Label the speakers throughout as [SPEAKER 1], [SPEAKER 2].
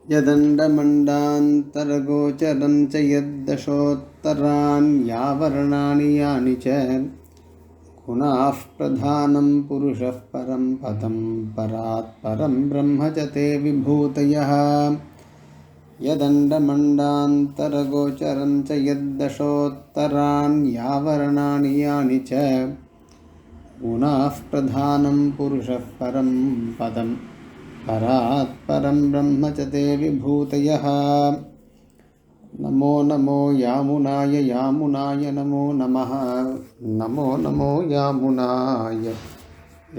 [SPEAKER 1] यदण्डमण्डान्तरगोचरं च यद्दशोत्तराण्यावरणानि यानि च गुणाः प्रधानं पुरुषः परं पदं परात् परं ब्रह्म च ते विभूतयः। यदण्डमण्डान्तरगोचरं च यद्दशोत्तराण्यावरणानि यानि च गुणाः प्रधानं पुरुषः परं पदं परात् परं ब्रह्म च ते विभूतयः। नमो नमो यामुनाय यामुनाय नमो नमः। नमो नमो यामुनाय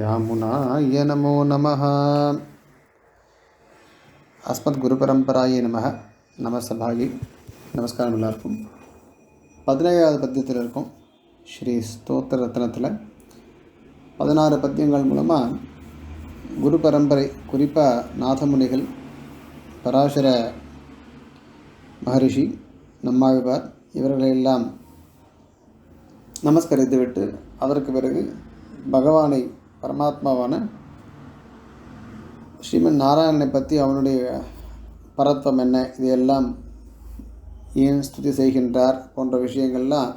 [SPEAKER 1] यामुनाय नमो नमः। अस्मद् गुरुपरंपराये नमः. நமசபாயி நமஸ்காரம் எல்லாருக்கும். 17வது பத்தியத்தில் இருக்கும் ஸ்ரீ ஸ்தோத்திர ரத்னத்தில் 16 பத்தியங்கள் மூலமாக குரு பரம்பரை, குறிப்பாக நாதமுனிகள், பராசர மகரிஷி, நம்மாழ்வார் இவர்களையெல்லாம் நமஸ்கரித்துவிட்டு அதற்கு பிறகு பகவானை, பரமாத்மாவான ஸ்ரீமன் நாராயணனை பற்றி, அவனுடைய பரத்வம் என்ன, இதையெல்லாம் ஏன் ஸ்துதி செய்கின்றார் போன்ற விஷயங்கள்லாம்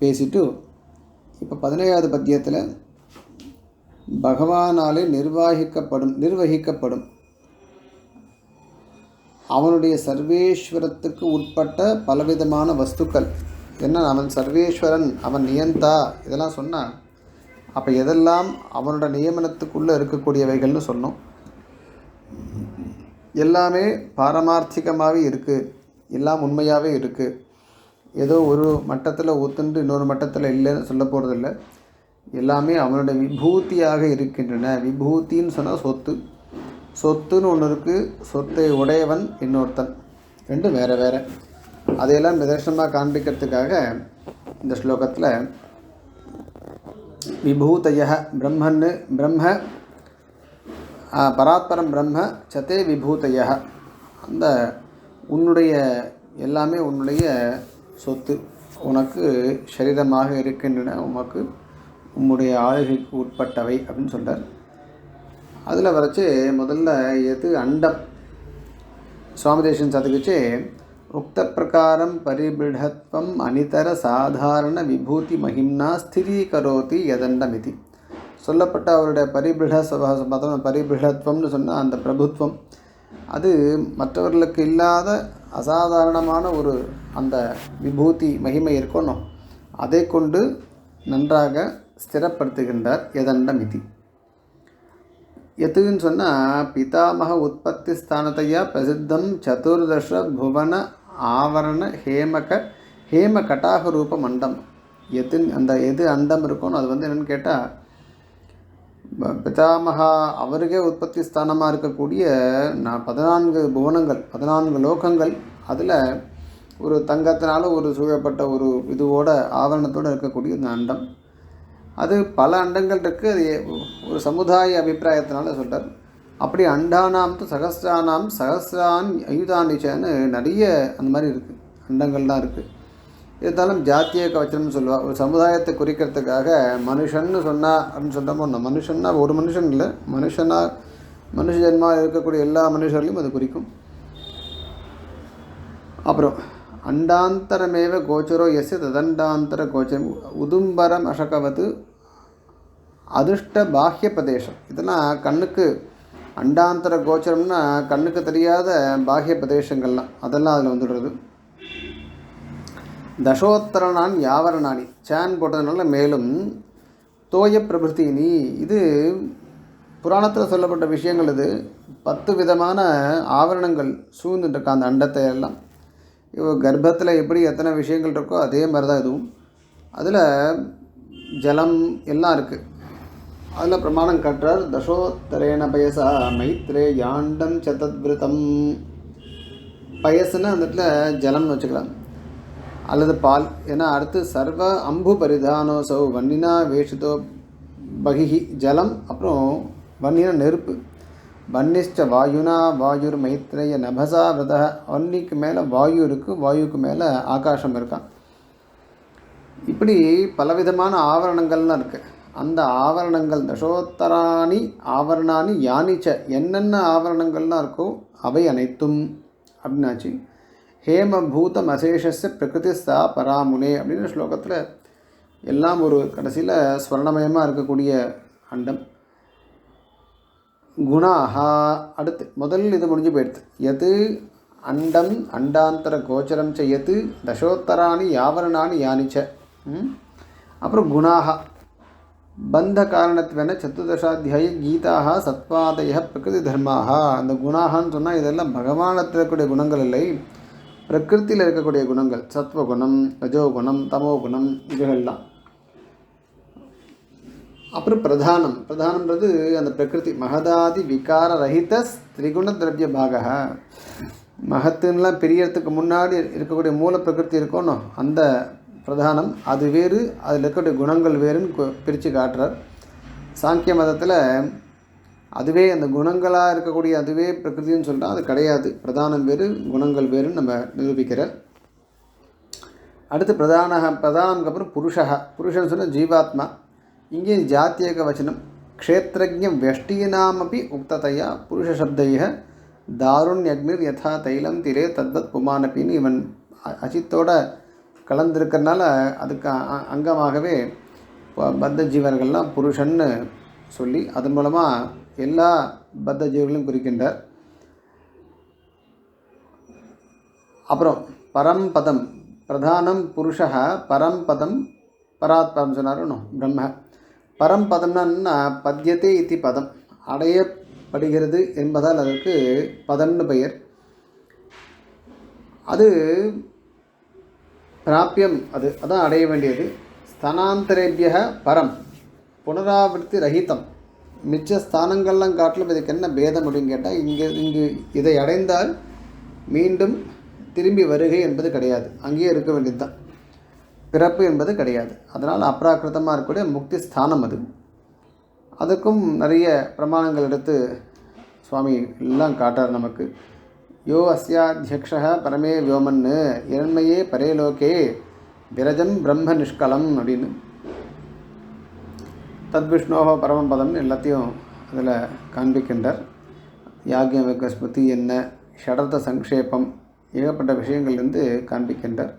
[SPEAKER 1] பேசிட்டு இப்போ 17வது பத்தியத்தில் பகவானாலே நிர்வகிக்கப்படும் அவனுடைய சர்வேஸ்வரத்துக்கு உட்பட்ட பலவிதமான வஸ்துக்கள் என்ன, அவன் சர்வேஸ்வரன், அவன் நியந்தா, இதெல்லாம் சொன்னால் அப்போ எதெல்லாம் அவனோட நியமனத்துக்குள்ளே இருக்கக்கூடியவைகள்னு சொன்னோம். எல்லாமே பாரமார்த்திகமாகவே இருக்குது, எல்லாம் உண்மையாகவே இருக்குது. ஏதோ ஒரு மட்டத்தில் ஒத்துண்டு இன்னொரு மட்டத்தில் இல்லைன்னு சொல்ல போகிறதில்ல. எல்லாமே அவனோட விபூதியாக இருக்கின்றன. விபூத்தின்னு சொன்னால் சொத்து, சொத்துன்னு ஒன்று இருக்குது, சொத்தை உடையவன் இன்னொருத்தன், ரெண்டும் வேறு வேறு. அதையெல்லாம் நிதர்சனமாக காண்பிக்கிறதுக்காக இந்த ஸ்லோகத்தில் விபூதய பிரம்மன்னு, பிரம்ம பராத்பரம் பிரம்ம சதே விபூதய, அந்த உன்னுடைய எல்லாமே உன்னுடைய சொத்து, உனக்கு சரீரமாக இருக்கின்றன, உனக்கு உன்னுடைய ஆளுகைக்கு உட்பட்டவை அப்படின்னு சொல்கிறார். அதில் வரைச்சி முதல்ல எது அண்டம், சுவாமி தேசிகன் சாதிக்குச்சு உக்த பிரகாரம் பரிபிடத்வம் அனிதர சாதாரண விபூதி மகிம்னா ஸ்திரீகரோதி யதண்டமிதி. சொல்லப்பட்ட அவருடைய பரிபிடத்வம்னு சொன்னால் அந்த பிரபுத்துவம், அது மற்றவர்களுக்கு இல்லாத அசாதாரணமான ஒரு அந்த விபூதி மகிமை இருக்கணும், அதை கொண்டு நன்றாக ஸ்திரப்படுத்துகின்றார். யதண்டமிதி எதுன்னு சொன்னால் பிதாமக உற்பத்தி ஸ்தானத்தையா பிரசித்தம் சதுர்தச புவன ஆவரண ஹேம கட்டாக ரூப மண்டம். அந்த எது அண்டம் இருக்கணும் அது என்னென்னு கேட்டால் பிதாமகா அவருக்கே உற்பத்தி ஸ்தானமாக இருக்கக்கூடிய 14 புவனங்கள், 14 லோகங்கள், அதில் ஒரு தங்கத்தினால ஒரு சூழப்பட்ட ஒரு இதுவோட ஆவரணத்தோடு இருக்கக்கூடிய இந்த அண்டம். அது பல அண்டங்கள் இருக்குது, அது ஒரு சமுதாய அபிப்பிராயத்தினால சொல்கிறார். அப்படி அண்டானாம் சகஸ்ரான் அயுதானிச்சன்னு நிறைய அந்த மாதிரி இருக்குது, அண்டங்கள்லாம் இருக்குது. இருந்தாலும் ஜாத்திய கவச்சனம்னு சொல்லுவாள். ஒரு சமுதாயத்தை குறிக்கிறதுக்காக மனுஷன்னு சொன்னா அப்படின்னு சொல்கிறோமோ, மனுஷன்னா ஒரு மனுஷன் இல்லை, மனுஷ ஜென்மா இருக்கக்கூடிய எல்லா மனுஷர்களையும் அது குறிக்கும். அப்புறம் அண்டாந்தரமேவ கோச்சரோ எஸ்ய ததண்டாந்தர கோச்சரம் உதும்பரம் அசகவது அதிர்ஷ்ட பாஹ்ய பிரதேசம். இதெல்லாம் கண்ணுக்கு அண்டாந்தர கோச்சரம்னா கண்ணுக்கு தெரியாத பாஹ்ய பிரதேசங்கள்லாம், அதெல்லாம் அதில் வந்துடுறது. தசோத்தரணான் யாவரணானி சேன் போட்டதுனால மேலும் தோய பிரபிருத்தினி, இது புராணத்தில் சொல்லப்பட்ட விஷயங்கள். இது 10 விதமான ஆவரணங்கள் சூழ்ந்துட்டுருக்க அந்த அண்டத்தை எல்லாம். கர்ப்பத்தில் எப்படி எத்தனை விஷயங்கள் இருக்கோ அதே மாதிரி தான் இதுவும். அதில் ஜலம் எல்லாம் இருக்குது. அதில் பிரமாணம் கட்டுறார். தசோத்தரேன பயசா மைத்ரே யாண்டம் சதத்விருத்தம். பயசுன்னு அந்த இடத்துல ஜலம்னு வச்சுக்கலாம், அல்லது பால். ஏன்னா அடுத்து சர்வ அம்பு பரிதானோசௌ வன்னினா வேஷிதோ பகிஹி ஜலம். அப்புறம் வன்னினா நெருப்பு. வன்னிஷ்ட வாயுனா வாயுர் மைத்ரேய நபசா விரத. வன்னிக்கு மேலே வாயு இருக்குது, வாயுக்கு மேலே ஆகாசம் இருக்கான். இப்படி பலவிதமான ஆவரணங்கள்லாம் இருக்குது. அந்த ஆவரணங்கள் தசோத்தராணி ஆவரணானி யானிச்ச என்னென்ன ஆவரணங்கள்லாம் இருக்கோ அவை அனைத்தும் அப்படின்னாச்சு. ஹேமபூதம் அசேஷஸ்ய பிரகிருதிஸ்தா பராமுனே அப்படின்னு ஸ்லோகத்தில் எல்லாம் ஒரு கடைசியில் ஸ்வர்ணமயமாக இருக்கக்கூடிய அண்டம். குணாஹா அடுத்து முதல் இது முடிஞ்சு போயிடுது. எது அண்டம் அண்டாந்தர கோச்சரம் செய்யது தசோத்தராணி யாவரணானி யானிச்ச. அப்புறம் குணாஹா பந்த காரணத்துவன சத்துர்தசாத்தியாய கீதாக சத்வாதய பிரகிருதி தர்மாக. அந்த குணாகான்னு சொன்னால் இதெல்லாம் பகவானத்தில் இருக்கக்கூடிய குணங்கள் இல்லை, பிரகிருத்தியில் இருக்கக்கூடிய குணங்கள். சத்வகுணம், ரஜோகுணம், தமோகுணம் இதுகள்லாம். அப்புறம் பிரதானம்ன்றது அந்த பிரகிருதி மகதாதி விகார ரஹித திரிகுண திரவிய பாக. மகத்துன்னெலாம் பிரியறதுக்கு முன்னாடி இருக்கக்கூடிய மூல பிரகிருதி இருக்கணும், அந்த பிரதானம் அது வேறு, அதில் இருக்கக்கூடிய குணங்கள் வேறுன்னு பிரித்து காட்டுறார். சாங்கிய மதத்தில் அதுவே அந்த குணங்களாக இருக்கக்கூடிய அதுவே பிரகிருதின்னு சொல்லிட்டால் அது கிடையாது, பிரதானம் வேறு குணங்கள் வேறுன்னு நம்ம நிரூபிக்கிறார். அடுத்து பிரதானம்க்கு அப்புறம் புருஷன் சொன்னால் ஜீவாத்மா. இங்கே ஜாத்தியக வச்சனம் க்ஷேத்ரஜ்ஞ வெஷ்டீனாமப்பி உக்ததையா புருஷசப்தைய தாருண்யக்னிர் யதா தைலம் திரே தத்வத் புமானப்பின்னு இவன் அசித்தோட கலந்துருக்கிறதுனால அதுக்கு அங்கமாகவே பத்த ஜீவர்கள்லாம் புருஷன்னு சொல்லி அதன் மூலமாக எல்லா பத்த ஜீவர்களையும் குறிக்கின்றார். அப்புறம் பரம்பதம் பிரதானம் புருஷः பரம்பதம் பராத்பரம் சொன்னார் பிரம்ம. பரம்பதம்னா பத்யத்தே இத்தி பதம் அடையப்படுகிறது என்பதால் அதற்கு பதம்னு பெயர். அது பிராப்பியம், அதான் அடைய வேண்டியது. ஸ்தானாந்தரேபிய பரம் புனராவர்த்தி ரஹிதம். மிச்ச ஸ்தானங்கள்லாம் காட்டிலும் இதுக்கு என்ன பேதம் அப்படின்னு கேட்டால் இங்கு இதை அடைந்தால் மீண்டும் திரும்பி வருகை என்பது கிடையாது, அங்கேயே இருக்க வேண்டியது தான், பிறப்பு என்பது கிடையாது. அதனால் அப்ராக்கிருத்தமாக இருக்கக்கூடிய முக்தி ஸ்தானம் அது. அதுக்கும் நிறைய பிரமாணங்கள் எடுத்து சுவாமி எல்லாம் காட்டார் நமக்கு. யோ அஸ்யாத்யக்ஷः பரமே வியோமன்னு இரண்மையே பரேலோகே விரஜம் பிரம்ம நிஷ்கலம் அப்படின்னு தத்விஷ்ணோஹோ பரமபதம் எல்லாத்தையும் அதில் காண்பிக்கின்றார். யாக்ஞவல்க ஸ்மிருதி என்ன, ஷடர்த்த சங்கேபம், ஏகப்பட்ட விஷயங்கள்லேருந்து காண்பிக்கின்றார்.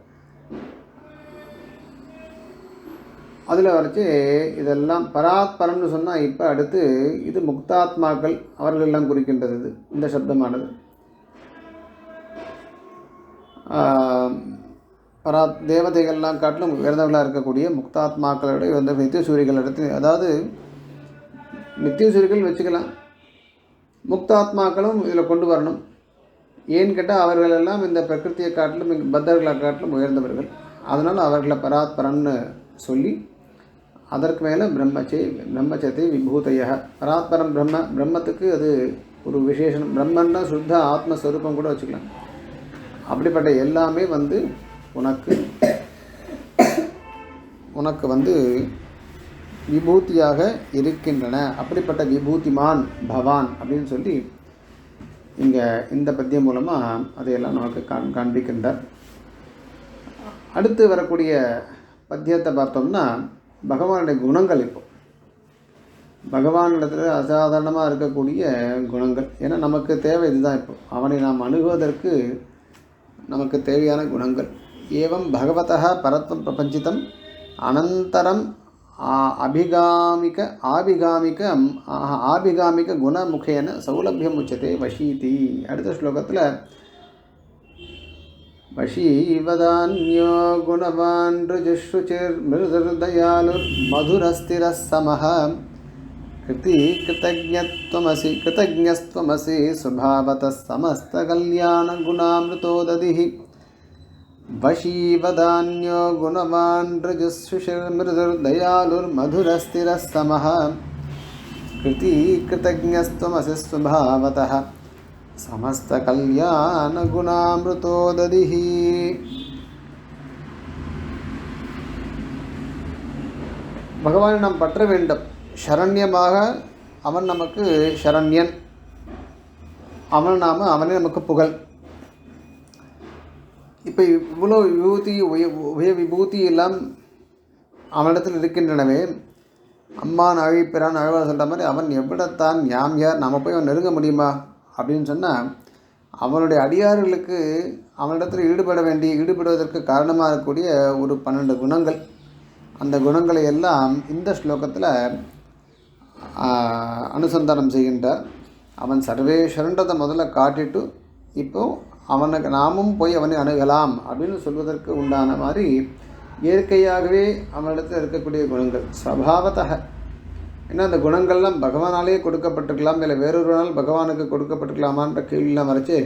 [SPEAKER 1] அதில் வரைச்சி இதெல்லாம் பராத்பரம்னு சொன்னால் இப்போ அடுத்து இது முக்தாத்மாக்கள் அவர்களெல்லாம் குறிக்கின்றது. இது இந்த சப்தமானது தேவதைகள்லாம் காட்டிலும் உயர்ந்தவர்களாக இருக்கக்கூடிய முக்தாத்மாக்களோட உயர்ந்த நித்தியசூரிகள் எடுத்து, அதாவது நித்தியசூரிகள் வச்சுக்கலாம், முக்தாத்மாக்களும் இதில் கொண்டு வரணும். ஏன்னு கேட்டால் அவர்களெல்லாம் இந்த பிரகிருத்தியை காட்டிலும் பத்தர்களை காட்டிலும் உயர்ந்தவர்கள். அதனால் அவர்களை பராத்பரம்னு சொல்லி அதற்கு மேலே பிரம்மச்சத்தை விபூதைய பராத்பரம் பிரம்மத்துக்கு அது ஒரு விசேஷம். பிரம்மன்னா சுத்த ஆத்மஸ்வரூபம் கூட வச்சுக்கலாம். அப்படிப்பட்ட எல்லாமே உனக்கு விபூதியாக இருக்கின்றன. அப்படிப்பட்ட விபூதிமான் பவான் அப்படின்னு சொல்லி இங்கே இந்த பத்தியம் மூலமாக அதையெல்லாம் நமக்கு காண்பிக்கின்றார். அடுத்து வரக்கூடிய பத்தியத்தை பார்த்தோம்னா பகவானுடைய குணங்கள். இப்போ பகவானிடத்தில் அசாதாரணமாக இருக்கக்கூடிய குணங்கள், ஏன்னா நமக்கு தேவை இதுதான். இப்போ அவனை நாம் அணுகுவதற்கு நமக்கு தேவையான குணங்கள். ஏவம் பகவதः பரத்வம் பிரபஞ்சிதம் அனந்தரம் ஆபிகாமிக குணமுகேன சௌலபியம் உச்சதே வஷீதி. அடுத்த ஸ்லோகத்தில் வஷீவதான்யோ குணவான் ருஜுஷுச்சிர் மிருதுர்தயாலுர் மதுரஸ்திரः சமஹ கிருதஜ்ஞஸ்த்வமசி சுபாவதः சமஸ்தகல்யாணகுணாமிருதோ ததிஹி. வஷீவதான்யோ குணவான் ருஜுஷுச்சிர் மிருதுர்தயாலுர் மதுரஸ்திரः சமஹ கிருதஜ்ஞஸ்த்வமசி சுபாவதः சமஸ்த கல்யாண குணாமிருதோ ததிஹி. பகவானை நாம் பற்ற வேண்டும். சரண்யமாக அவன் நமக்கு சரண்யன், அவனே நமக்கு புகழ். இப்போ இவ்வளோ விபூதி உய விபூதி எல்லாம் அவனிடத்தில் இருக்கின்றனவே, அம்மான் அழிப்பிறான் அழுவார் சொல்கிற மாதிரி அவன் எவ்விடத்தான் யாம் யார் நம்ம போய் அவன் நெருங்க முடியுமா அப்படின்னு சொன்னால் அவனுடைய அடியார்களுக்கு அவனிடத்தில் ஈடுபடுவதற்கு காரணமாக இருக்கக்கூடிய ஒரு 12 குணங்கள், அந்த குணங்களை எல்லாம் இந்த ஸ்லோகத்தில் அனுசந்தானம் செய்கின்றார். அவன் சர்வேஸ்வரன்றதை முதல்ல காட்டிட்டு இப்போது அவனுக்கு நாமும் போய் அவனை அணுகலாம் அப்படின்னு சொல்வதற்கு உண்டான மாதிரி இயற்கையாகவே அவனிடத்தில் இருக்கக்கூடிய குணங்கள் ஸ்வபாவத்தக. ஏன்னா அந்த குணங்கள்லாம் பகவானாலே கொடுக்கப்பட்டிருக்கலாம், இல்லை வேறொரு நாள் பகவானுக்கு கொடுக்கப்பட்டிருக்கலாமான்ற கேள்வியெல்லாம் வரைச்சே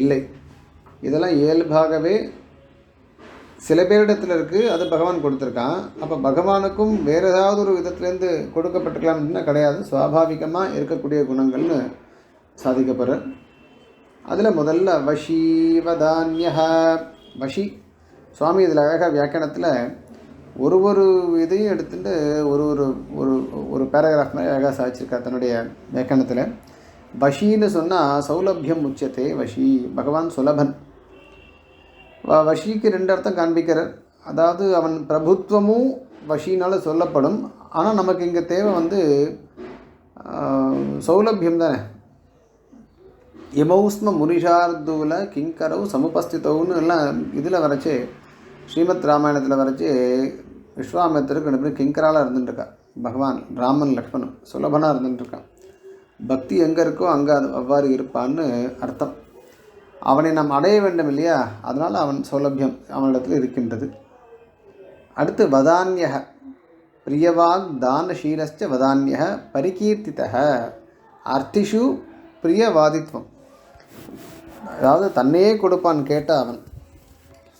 [SPEAKER 1] இல்லை. இதெல்லாம் இயல்பாகவே சில பேரிடத்தில் இருக்குது, அது பகவான் கொடுத்துருக்கான். அப்போ பகவானுக்கும் வேறு ஏதாவது ஒரு விதத்துலேருந்து கொடுக்கப்பட்டிருக்கலாம்னா கிடையாது, சுவாபாவிகமாக இருக்கக்கூடிய குணங்கள்னு சாதிக்கப்படுற. அதில் முதல்ல வஷீவதான்ய வஷி சுவாமி இதில் அழகாக வியாக்கியானத்தில் ஒரு இதையும் எடுத்துட்டு ஒரு ஒரு ஒரு ஒரு பேராகிராஃப் மாதிரி அழகாக சாதிச்சிருக்கார் தன்னுடைய வியாக்கியானத்தில். வஷின்னு சொன்னால் சௌலபியம் உச்சத்தே வஷி, பகவான் சுலபன். வஷிக்கு 2 அர்த்தம் காண்பிக்கிறார். அதாவது அவன் பிரபுத்துவமும் வஷினால் சொல்லப்படும். ஆனால் நமக்கு இங்கே தேவை சௌலபியம் தானே. யமௌஸ்ம முனிஷார்தூல கிங்கரவு சமுபஸ்திதவுன்னு எல்லாம் இதில் வரைச்சே, ஸ்ரீமத் ராமாயணத்தில் வரைச்சி விஸ்வாமித்திரருக்கு 2 பேரும் கிங்கராலாக இருந்துட்டுருக்கா. பகவான் ராமன் லக்ஷ்மணன் சுலபனாக இருந்துட்டுருக்கான். பக்தி எங்கே இருக்கோ அங்கே அது அவ்வாறு இருப்பான்னு அர்த்தம். அவனை நாம் அடைய வேண்டும் இல்லையா, அதனால் அவன் சௌலபியம் அவனிடத்தில் இருக்கின்றது. அடுத்து வதான்யக பிரியவாக் தானசீலஸ்ச வதான்யக பரிகீர்த்திதः அர்த்திஷு பிரியவாதித்வம். அதாவது தன்னையே கொடுப்பான் கேட்டால் அவன்.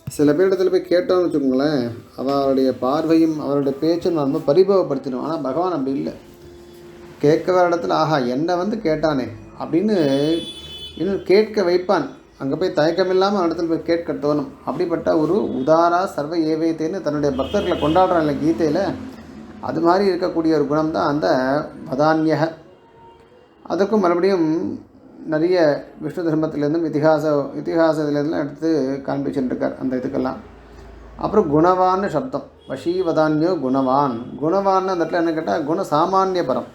[SPEAKER 1] சில பேரிடத்தில் போய் கேட்டோன்னு வச்சுக்கோங்களேன், அவருடைய பார்வையும் அவருடைய பேச்சும் ரொம்ப பரிபவப்படுத்திடும். ஆனால் பகவான் அப்படி இல்லை. கேட்குற இடத்துல ஆஹா என்னை கேட்டானே அப்படின்னு இன்னும் கேட்க வைப்பான். அங்கே போய் தயக்கமில்லாமல் அவனிடத்தில் போய் கேட்க தோணும். அப்படிப்பட்ட ஒரு உதாரா சர்வ ஏவேத்தேன்னு தன்னுடைய பக்தர்களை கொண்டாடுறான் இல்லை கீதையில், அது மாதிரி இருக்கக்கூடிய ஒரு குணம் தான் அந்த வதான்யக. அதுக்கும் மறுபடியும் நிறைய விஷ்ணு தர்மத்திலேருந்தும் இதிகாசத்துலேருந்தும் எடுத்து காண்பிச்சுருக்கார் அந்த இதுக்கெல்லாம். அப்புறம் குணவான்னு சப்தம், வஷீவதான்யோ குணவான். குணவான்னு அந்த இடத்துல என்ன கேட்டால் குணசாமானிய பரம்.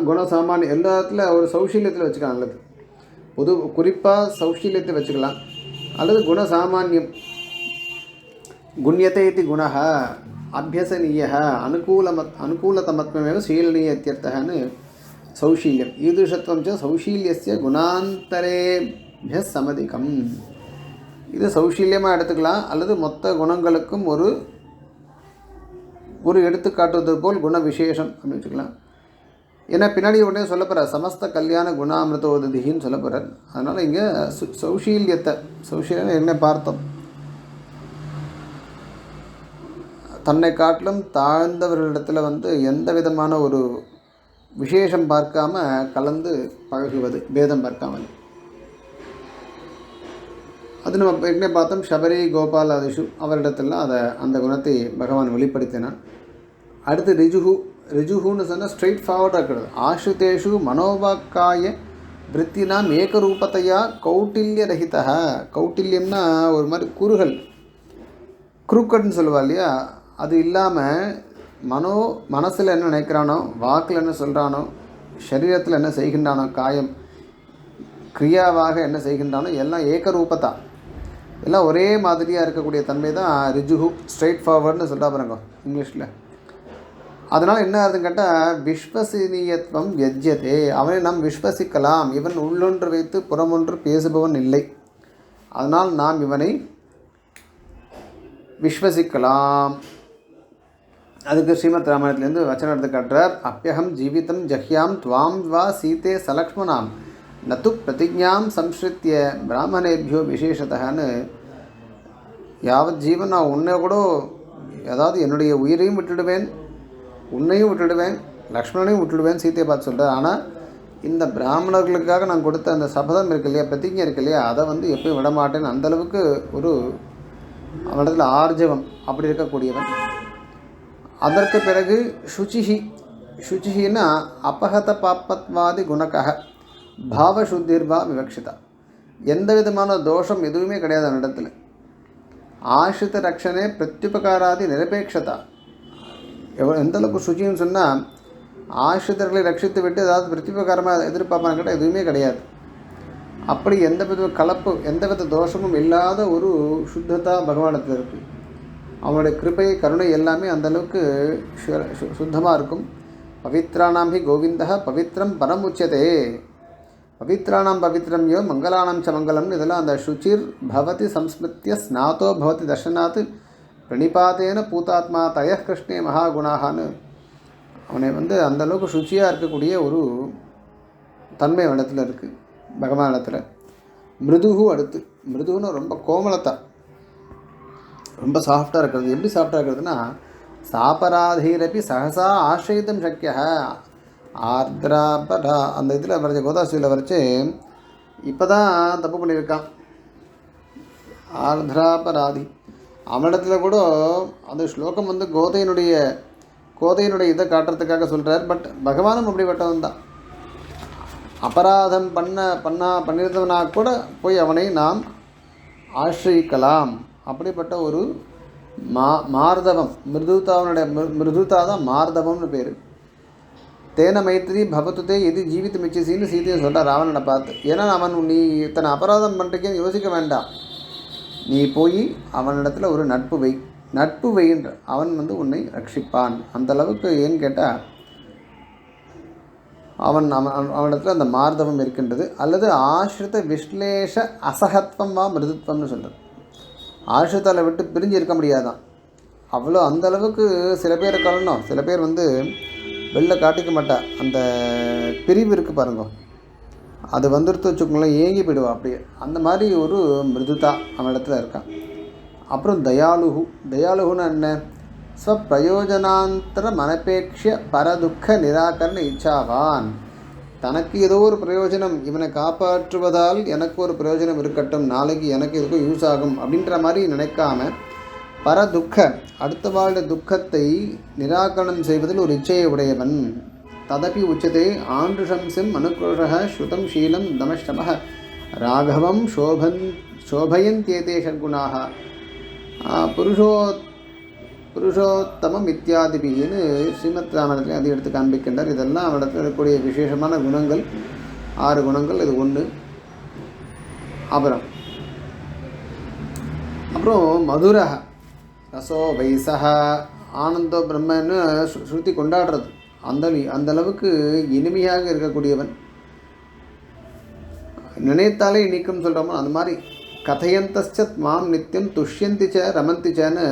[SPEAKER 1] குணசாமானிய எல்லா இடத்துல ஒரு சௌஷீல்யத்தில் வச்சுக்கலாம், அல்லது குறிப்பாக சௌஷீல்யத்தை வச்சுக்கலாம், அல்லது குணசாமானியம். குண்யத்தை இது குணः அபியசனீயः அனுகூலதமத்வமேவ சீலனீய இத்யர்த்தஹன்னு சௌஷீல்யம். ஈதுஷத்வம் ச சௌஷீல்யஸ்ய குணாந்தரேபிய சமதிகம். இது சௌஷீல்யமாக எடுத்துக்கலாம், அல்லது மொத்த குணங்களுக்கும் ஒரு எடுத்துக்காட்டுவது போல் குண விசேஷம் அப்படின்னு வச்சுக்கலாம். ஏன்னா பின்னாடி உடனே சொல்ல போகிறார் சமஸ்த கல்யாண குணாமிருதோததின்னு சொல்ல போகிறார். அதனால் இங்கே சௌஷீல்யம் என்ன பார்த்தோம், தன்னை காட்டிலும் தாழ்ந்தவர்களிடத்தில் எந்த விதமான ஒரு விசேஷம் பார்க்காம கலந்து பழகுவது, பேதம் பார்க்காமல். அது நம்ம என்ன பார்த்தோம், சபரி கோபாலாதிஷு அவரிடத்துலாம் அந்த குணத்தை பகவான் வெளிப்படுத்தினான். அடுத்து ரிஜுஹுன்னு சொன்னால் ஸ்ட்ரெயிட் ஃபார்வர்டாக இருக்கிறது. ஆஸ்ருதேஷு மனோவாக்காய விற்த்தினாம் ஏகரூபத்தையா கௌட்டில்ய ரஹிதா. கௌட்டில்யம்னா ஒரு மாதிரி குறுகல், குறுக்கட்னு சொல்லுவா இல்லையா, அது இல்லாமல் மனசில் என்ன நினைக்கிறானோ, வாக்கில் என்ன சொல்கிறானோ, சரீரத்தில் என்ன செய்கின்றானோ, காயம் கிரியாவாக என்ன செய்கின்றானோ எல்லாம் ஏகரூபத்தா, எல்லாம் ஒரே மாதிரியாக இருக்கக்கூடிய தன்மை தான் ரிஜுஹு, ஸ்ட்ரெயிட் ஃபார்வர்டுன்னு சொல்கிறா பாருங்க இங்கிலீஷில். அதனால் என்ன ஆகுதுன்னு கேட்டால் விஸ்வசனீயத்துவம் வியஜ்யதே. அவனை நாம் விஸ்வசிக்கலாம். இவன் உள்ளொன்று வைத்து புறமொன்று பேசுபவன் இல்லை, அதனால் நாம் இவனை விஸ்வசிக்கலாம். அதுக்கு ஸ்ரீமத் ராமாயணத்துலேருந்து வச்சனம் எடுத்து காட்டுறார். அப்பியகம் ஜீவிதம் ஜஹ்யாம் துவாம் வா சீதே சலக்ஷ்மணாம் நத்து பிரதிஜாம் சம்ஸ்ருத்திய பிராமணேபியோ விசேஷத்தன்னு. யாவத் ஜீவன் நான் உன்னை கூட, அதாவது என்னுடைய உயிரையும் விட்டுடுவேன், உன்னையும் விட்டுடுவேன், லக்ஷ்மணனையும் விட்டுடுவேன் சீத்தையை பார்த்து சொல்கிறார். ஆனால் இந்த பிராமணர்களுக்காக நான் கொடுத்த அந்த சபதம் இருக்கு இல்லையா, பிரதிஜை இருக்கு இல்லையா, அதை எப்பயும் விடமாட்டேன். அந்தளவுக்கு ஒரு அவனிடத்தில் ஆர்ஜவம் அப்படி இருக்கக்கூடியவன். அதற்கு பிறகு சுச்சிஹின்னா அபகத பாப்பத்வாதி குணக்கக பாவசுத்திர்வா விவக்ஷிதா. எந்த விதமான தோஷம் எதுவுமே கிடையாது அவனிடத்தில். ஆசிரித ரக்ஷனே பிரத்யுபகாராதி நிரபேட்சதா. எந்த அளவுக்கு சுச்சின்னு சொன்னால் ஆசிரிதர்களை ரட்சித்து விட்டு ஏதாவது பிரத்யுபகாரமாக எதிர்பார்ப்பான்னு கேட்டால் எதுவுமே கிடையாது. அப்படி எந்தவித கலப்பு எந்தவித தோஷமும் இல்லாத ஒரு சுத்ததா பகவானத்தில் இருக்குது. அவனுடைய கிருபை கருணை எல்லாமே அந்தளவுக்கு சுத்தமாக இருக்கும். பவித்ராணாம் ஹி கோவிந்தா பவித்ரம் பரம் உச்சதே. பவித்ராணாம் பவித்ரம் யோ மங்களானாம் ச மங்கலம்னு இதெல்லாம் அந்த சுச்சிர் பவதி சம்ஸ்மிருத்திய ஸ்நாதோ பவதி தர்ஷனாத் பிரணிபாத்தேன பூதாத்மா தய கிருஷ்ணே மகாகுணாகான்னு அவனை அந்தளவுக்கு சுச்சியாக இருக்கக்கூடிய ஒரு தன்மை இடத்துல இருக்குது பகவான் இடத்துல. மிருதுகு அடுத்து மிருதுன்னு ரொம்ப கோமலத்தா, ரொம்ப சாஃப்டாக இருக்கிறது. எப்படி சாஃப்டாக இருக்கிறதுனா சாபராதீரப்பி சகசா ஆசிரியம் சக்கிய ஆர்திராபடா அந்த இதில் வரைச்ச கோதாசியில் வரைச்சி இப்போ தான் தப்பு பண்ணியிருக்கான் ஆர்திராபராதி. அவனிடத்துல கூட அந்த ஸ்லோகம் கோதையினுடைய இதை காட்டுறதுக்காக சொல்கிறார். பட் பகவானும் அப்படிப்பட்டவன் தான். அபராதம் பண்ணியிருந்தவனா கூட போய் அவனை நாம் ஆசிரியிக்கலாம். அப்படிப்பட்ட ஒரு மார்தவம் மிருதுதா தான் மார்தவம்னு பேர். தேன மைத்திரி பவத்துதே எது ஜீவித்து மிச்சிசின்னு சீதையை சொல்கிறார் ராவணனை பார்த்து. ஏன்னா அவன் நீ இத்தனை அபராதம் பண்ணுறக்கேன்னு யோசிக்க வேண்டாம், நீ போய் அவனிடத்துல ஒரு நட்பு வைன்ற அவன் உன்னை ரட்சிப்பான். அந்தளவுக்கு ஏன்னு கேட்டால் அவனிடத்தில் அந்த மார்தவம் இருக்கின்றது. அல்லது ஆசிரித விஸ்லேஷ அசகத்வம் வா மிருதுத்வம்னு சொல்கிறது. ஆசிரித்தால் விட்டு பிரிஞ்சு இருக்க முடியாதான். அவ்வளோ அந்தளவுக்கு சில பேரை காரணம், சில பேர் வெளில காட்டிக்க மாட்டா. அந்த பிரிவு இருக்குது பாருங்க, அது வந்துடுத்து வச்சுக்கோங்களேன், ஏங்கி போயிடுவா அப்படியே. அந்த மாதிரி ஒரு மிருதுதா அவனிடத்தில் இருக்கான். அப்புறம் தயாலுகுன்னு என்ன? ஸ்வப்பிரயோஜனாந்தர மனப்பேட்சிய பரதுக்க நிராகரண இச்சாவான். தனக்கு ஏதோ ஒரு பிரயோஜனம், இவனை காப்பாற்றுவதால் எனக்கு ஒரு பிரயோஜனம் இருக்கட்டும், நாளைக்கு எனக்கு எதுக்கும் யூஸ் ஆகும் அப்படின்ற மாதிரி நினைக்காம பரதுக்க அடுத்த வாழ்ந்த துக்கத்தை நிராகரணம் செய்வதில் ஒரு இச்சையை உடையவன். ததபி உச்சதே ஆண்டுஷம்சிம் அனுக்ரோஷ ஸ்ருதம் ஷீலம் தமஷ்டம ராகவம் சோபயந்தேதே ஷட்குணாக புருஷோத்தமம் இத்தியாதிபின்னு ஸ்ரீமத் ராமாயணத்தில் அது எடுத்து காண்பிக்கின்றார். இதெல்லாம் அவனிடத்தில் இருக்கக்கூடிய விசேஷமான குணங்கள் 6 குணங்கள், இது ஒன்று. அப்புறம் மதுரஹ ரசோ வைசஹ ஆனந்தோ பிரம்மன்னு ஸ்ருதி கொண்டாடுறது. அந்தளவுக்கு இனிமையாக இருக்கக்கூடியவன். நினைத்தாலே இனிக்கும் சொல்கிறோமோ அந்த மாதிரி. கதையந்தச்சத் மாம் நித்தியம் துஷ்யந்திச்ச ரமந்திச்சன்னு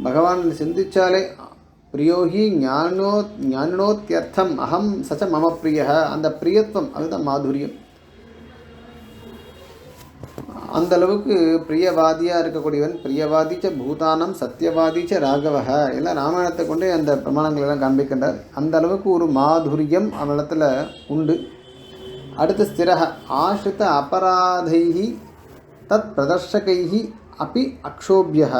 [SPEAKER 1] பகவான் சிந்திச்சாலே பிரியோகி ஞானோத்தியர்த்தம் அகம் சச்ச மம பிரிய. அந்த பிரியத்துவம் அதுதான் மாதுரியம். அந்தளவுக்கு பிரியவாதியாக இருக்கக்கூடியவன். பிரியவாதிச்ச பூதானம் சத்தியவாதிச்ச ராகவக எல்லாம் ராமாயணத்தை கொண்டே அந்த பிரமாணங்கள் எல்லாம் காண்பிக்கின்றார். அந்த அளவுக்கு ஒரு மாதுரியம் அவனிடத்தில் உண்டு. அடுத்து ஸ்திரஹ ஆசிரித அபராதைஹி தத் பிரதர்ஷகைஹி அப்பி அக்ஷோபியஹ.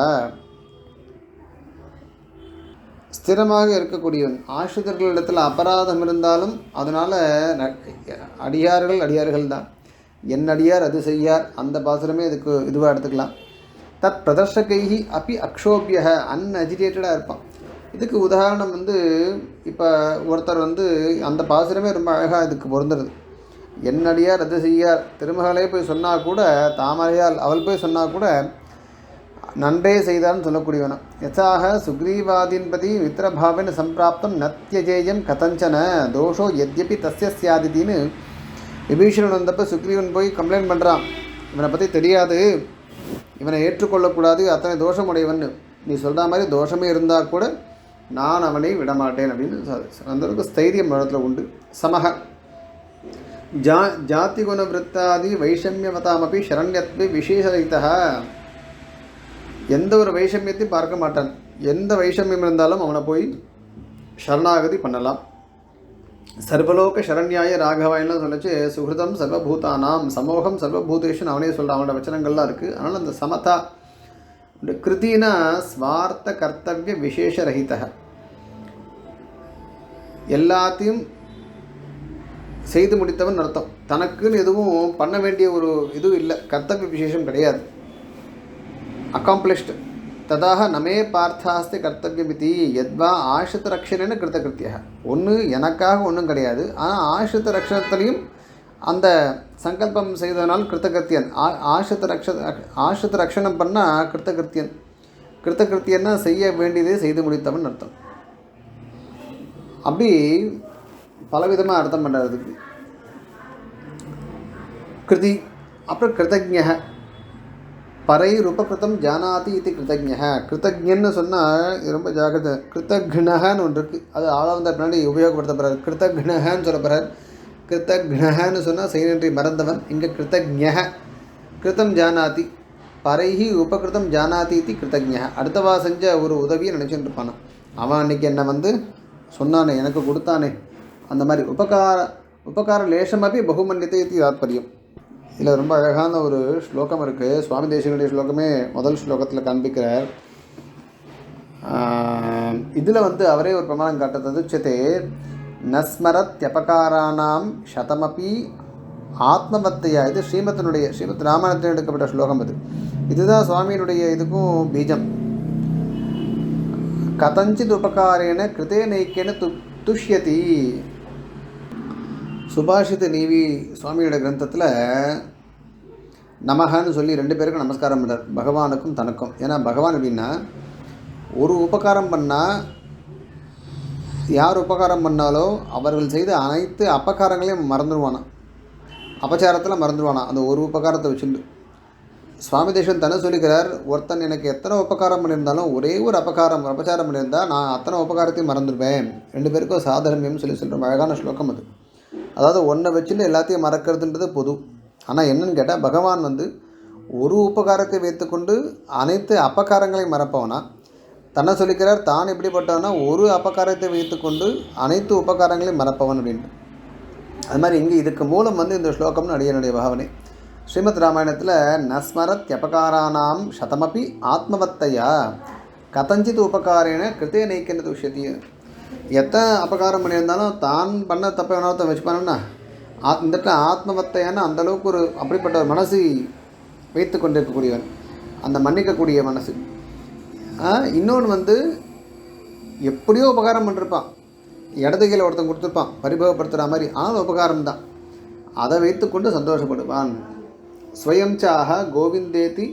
[SPEAKER 1] ஸ்திரமாக இருக்கக்கூடியவன். ஆசிரியர்களிடத்தில் அபராதம் இருந்தாலும் அதனால் அடியார்கள் தான். என் அடியார் அது செய்யார், அந்த பாசுரமே இதுக்கு இதுவாக எடுத்துக்கலாம். தத் பிரதர்ஷகைஹி அப்பி அக்ஷோபியக அன்அஜிடேட்டடாக இருப்பான். இதுக்கு உதாரணம் இப்போ ஒருத்தர் அந்த பாசுரமே ரொம்ப அழகாக இதுக்கு பொருந்துறது. என் அடியார் அது செய்யார் திருமகளே போய் சொன்னால் கூட, தாமரையால் அவள் போய் சொன்னால் கூட நன்றே செய்தான்னு சொல்லக்கூடியவனா. யசாக சுக்ரீவாதின்பதி மித்திரபாவன் சம்பிராப்தம் நத்தியஜேயம் கதஞ்சன தோஷோ எத்யபி தஸ்ய சியாதிதின்னு விபீஷணன் வந்தப்போ சுக்ரீவன் போய் கம்ப்ளைண்ட் பண்ணுறான், இவனை பற்றி தெரியாது, இவனை ஏற்றுக்கொள்ளக்கூடாது, அத்தனை தோஷமுடையவன், நீ சொல்கிற மாதிரி தோஷமே இருந்தால் கூட நான் அவனை விடமாட்டேன் அப்படின்னு அந்த ஸ்தைரியம் இடத்துல உண்டு. சமக ஜாதிகுண விற்த்தாதி வைஷமியவதாமப்பி சரண்யத்வே விசேஷரித்தः. எந்த ஒரு வைஷமியத்தையும் பார்க்க மாட்டான். எந்த வைஷமியம் இருந்தாலும் அவனை போய் சரணாகதி பண்ணலாம். சர்வலோக சரண்யாய ராகவாயெல்லாம் சொல்லிச்சு. சுகிருதம் சர்வபூதானாம் சமோகம் சர்வபூதேஷன் அவனே சொல்கிறான். அவனோட வச்சனங்கள்லாம் இருக்குது. அதனால் அந்த சமதா கிருத்தினா ஸ்வார்த்த கர்த்தவிய விசேஷரகித, எல்லாத்தையும் செய்து முடித்தவன் அர்த்தம். தனக்குன்னு எதுவும் பண்ண வேண்டிய ஒரு இதுவும் இல்லை, கர்த்தவிய விசேஷம் கிடையாது. அக்காம்ப்ளிஷ்டு. ததாக நமே பார்த்தாஸ்தி கர்த்தவியமிதி யத்வா ஆசிரித்த ரக்ஷணேன கிருத்தகிருத்தியா. ஒன்று எனக்காக ஒன்றும் கிடையாது, ஆனால் ஆசிரித்த ரக்ஷணத்துலேயும் அந்த சங்கல்பம் செய்ததனால் கிருத்தகிருத்தியன். ஆசிரித்த ரக்ஷணம் பண்ணால் கிருத்தகிருத்தியன். கிருத்தகிருத்தியன்னா செய்ய வேண்டியதே செய்து முடித்தவன் அர்த்தம். அப்படி பலவிதமாக அர்த்தம் பண்ணுறதுக்கு கிருதி. அப்புறம் கிருத்தஜ்ஞ பரைருபகிருதம் ஜானாதி இது கிருத்தஜ்ஞ. கிருத்தஜ்ஞன்னு சொன்னால் ரொம்ப ஜாகிரதை. கிருத்தக்னஹன்னு ஒன்று இருக்குது, அது ஆளாந்த பின்னாடி உபயோகப்படுத்தப்படுறாரு. கிருத்தக்னஹன்னு சொல்லப்படுறார். கிருத்தக்னஹன்னு சொன்னால் செய்நன்றி மறந்தவன். இங்கே கிருத்தஜ்ஞ. கிருத்தம் ஜானாதி பரைஹி உபகிருதம் ஜானாதி இது கிருத்தஜ்ஞ. அடுத்தவா செஞ்ச ஒரு உதவியை நினச்சிட்டு இருப்பானோ அவன் அன்றைக்கி என்னை சொன்னானே, எனக்கு கொடுத்தானே, அந்த மாதிரி உபகார லேஷமபி பகுமன்யத்தை இது தாத்பரியம். இதில் ரொம்ப அழகான ஒரு ஸ்லோகம் இருக்குது. சுவாமி தேசிகனுடைய ஸ்லோகமே முதல் ஸ்லோகத்தில் காண்பிக்கிறார். இதில் அவரே ஒரு பிரமாணம் காட்டுறது. உச்சத்தே நஸ்மரத்யபகாரானாம் சதமபி ஆத்மவத்தையா. இது ஸ்ரீமத் ராமாயணத்தில் எடுக்கப்பட்ட ஸ்லோகம். இதுதான் சுவாமியினுடைய இதுக்கும் பீஜம். கதஞ்சித் உபகாரேன கிருதே நைக்கேன துஷ்யதி. சுபாஷித நீவி சுவாமியோட கிரந்தத்தில் நமகன்னு சொல்லி 2 பேருக்கும் நமஸ்காரம் பண்ணுறார், பகவானுக்கும் தனக்கும். ஏன்னா பகவான் அப்படின்னா ஒரு உபகாரம் பண்ணால், யார் உபகாரம் பண்ணாலோ அவர்கள் செய்த அனைத்து அபகாரங்களையும் மறந்துடுவானா, அபச்சாரத்தில் மறந்துடுவானா அந்த ஒரு உபகாரத்தை வச்சுட்டு. சுவாமி தேசன் தன சொல்லிக்கிறார், ஒருத்தன் எனக்கு எத்தனை உபகாரம் பண்ணியிருந்தாலும் ஒரே ஒரு அபச்சாரம் பண்ணியிருந்தால் நான் அத்தனை உபகாரத்தையும் மறந்துடுவேன். 2 பேருக்கும் சாதரமியம்னு சொல்கிற அழகான ஸ்லோகம் அது. அதாவது ஒன்றை வச்சுட்டு எல்லாத்தையும் மறக்கிறதுன்றது பொது. ஆனால் என்னன்னு கேட்டால் பகவான் ஒரு உபகாரத்தை வைத்துக்கொண்டு அனைத்து அபகாரங்களையும் மறப்பவனா. தன்னை சொல்லிக்கிறார், தான் எப்படிப்பட்டவனா ஒரு அபகாரத்தை வைத்துக்கொண்டு அனைத்து உபகாரங்களையும் மறப்பவன் அப்படின்ட்டு. அது மாதிரி இங்கே இதுக்கு மூலம் இந்த ஸ்லோகம்னு அடியனுடைய பாவனை. ஸ்ரீமத் ராமாயணத்தில் நஸ்மரத் அபகாரானாம் சதமபி ஆத்மவத்தையா கதஞ்சித் உபகாரேன கிருத்தே நைக்கேன துஷ்யதி. எத்தனை அபகாரம் பண்ணியிருந்தாலும் தான் பண்ண தப்பை உணவத்தை வச்சுப்பானா இந்த ஆத்மவத்தையான அந்தளவுக்கு ஒரு அப்படிப்பட்ட ஒரு மனசு வைத்து கொண்டிருக்கக்கூடியவன், அந்த மன்னிக்கக்கூடிய மனசு. இன்னொன்று எப்படியோ உபகாரம் பண்ணிருப்பான், இடது கையில் ஒருத்தன் கொடுத்துருப்பான் பரிபவப்படுத்துகிற மாதிரி, ஆனால் உபகாரம் தான், அதை வைத்துக்கொண்டு சந்தோஷப்படுவான். ஸ்வயம்சாக கோவிந்தேதி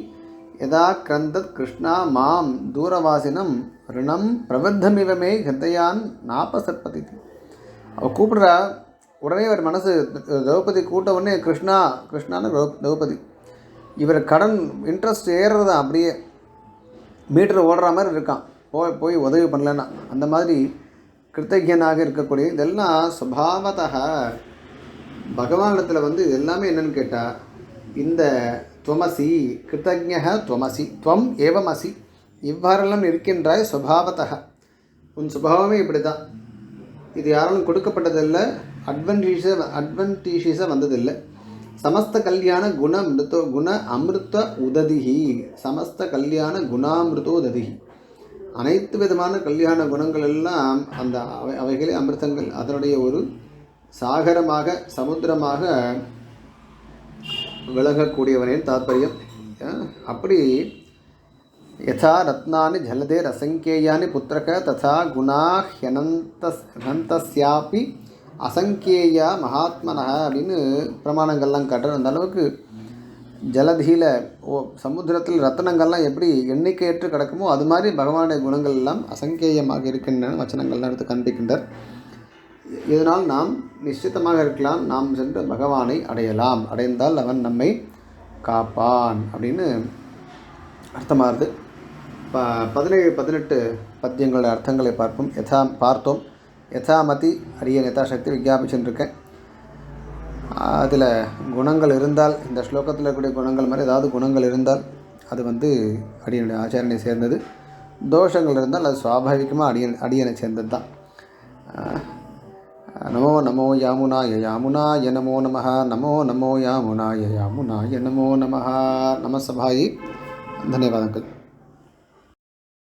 [SPEAKER 1] யதா கிரந்தத் கிருஷ்ணா மாம் தூரவாசினம் ரிணம் பிரபத்தமிவமே ஹிருதயான் நாபசற்பதி. அவள் கூப்பிடுறா, உடனே அவர் மனசு திரௌபதி கூட்ட உடனே கிருஷ்ணான்னு திரௌபதி. இவர் கடன் இன்ட்ரெஸ்ட் ஏறுறதா, அப்படியே மீட்டர் ஓடுற மாதிரி இருக்கான், போய் உதவி பண்ணலன்னா. அந்த மாதிரி கிருத்தஜனாக இருக்கக்கூடிய இதெல்லாம் சுபாவத்தக பகவானிடத்தில் இது எல்லாமே என்னன்னு கேட்டால், இந்த துவமசி கிருத்தஜ்ஞ துவமசி துவம் ஏவமசி இவ்வாறெல்லாம் இருக்கின்றாய் சுபாவத்தக. உன் சுபாவமே இப்படி தான். இது யாராலும் கொடுக்கப்பட்டதில்லை, அட்வன்டீஷியஸாக வந்ததில்லை. சமஸ்த கல்யாண குண அமிர்த உததிஹி. சமஸ்த கல்யாண குணாமிருதோ உததிஹி. அனைத்து விதமான கல்யாண குணங்கள் எல்லாம் அந்த அவைகளே அமிர்தங்கள், அதனுடைய ஒரு சாகரமாக சமுத்திரமாக விலகக்கூடியவனே தாத்பரியம். அப்படி யதா ரத்னானி ஜலதே ரசங்கேயானி புத்திரக ததா குணா ஹ்யனந்தஸ்யாபி அசங்கேயா மகாத்மனா அப்படின்னு பிரமாணங்கள்லாம் காட்டுற. அந்த அளவுக்கு ஜலதியில் சமுத்திரத்தில் ரத்னங்கள்லாம் எப்படி எண்ணிக்கையற்று கிடக்குமோ அது மாதிரி பகவானுடைய குணங்கள் எல்லாம் அசங்கேயமாக இருக்கின்றன வச்சனங்கள்லாம் எடுத்து காண்பிக்கின்றார். இதனால் நாம் நிச்சயமாக இருக்கலாம், நாம் சென்று பகவானை அடையலாம், அடைந்தால் அவன் நம்மை காப்பான் அப்படின்னு அர்த்தமாகுது. 17-18 பத்தியங்களோட அர்த்தங்களை பார்த்தோம். யதாமதி அரியன் யதாசக்தி விஞ்ஞாபிச்சுருக்கேன். அதில் குணங்கள் இருந்தால், இந்த ஸ்லோகத்தில் இருக்கக்கூடிய குணங்கள் மாதிரி ஏதாவது குணங்கள் இருந்தால் அது அடியனுடைய ஆச்சாரியனை சேர்ந்தது. தோஷங்கள் இருந்தால் அது சுவாபாவிகமாக அடியனை சேர்ந்தது தான். நமோ நமோ யாமுனாய யாமுனாய நமோ நமஹ. நமோ நமோ யாமுனாய யாமுனாய நமோ நமஹ. நம சபாயி. ధన్యవాదాలు.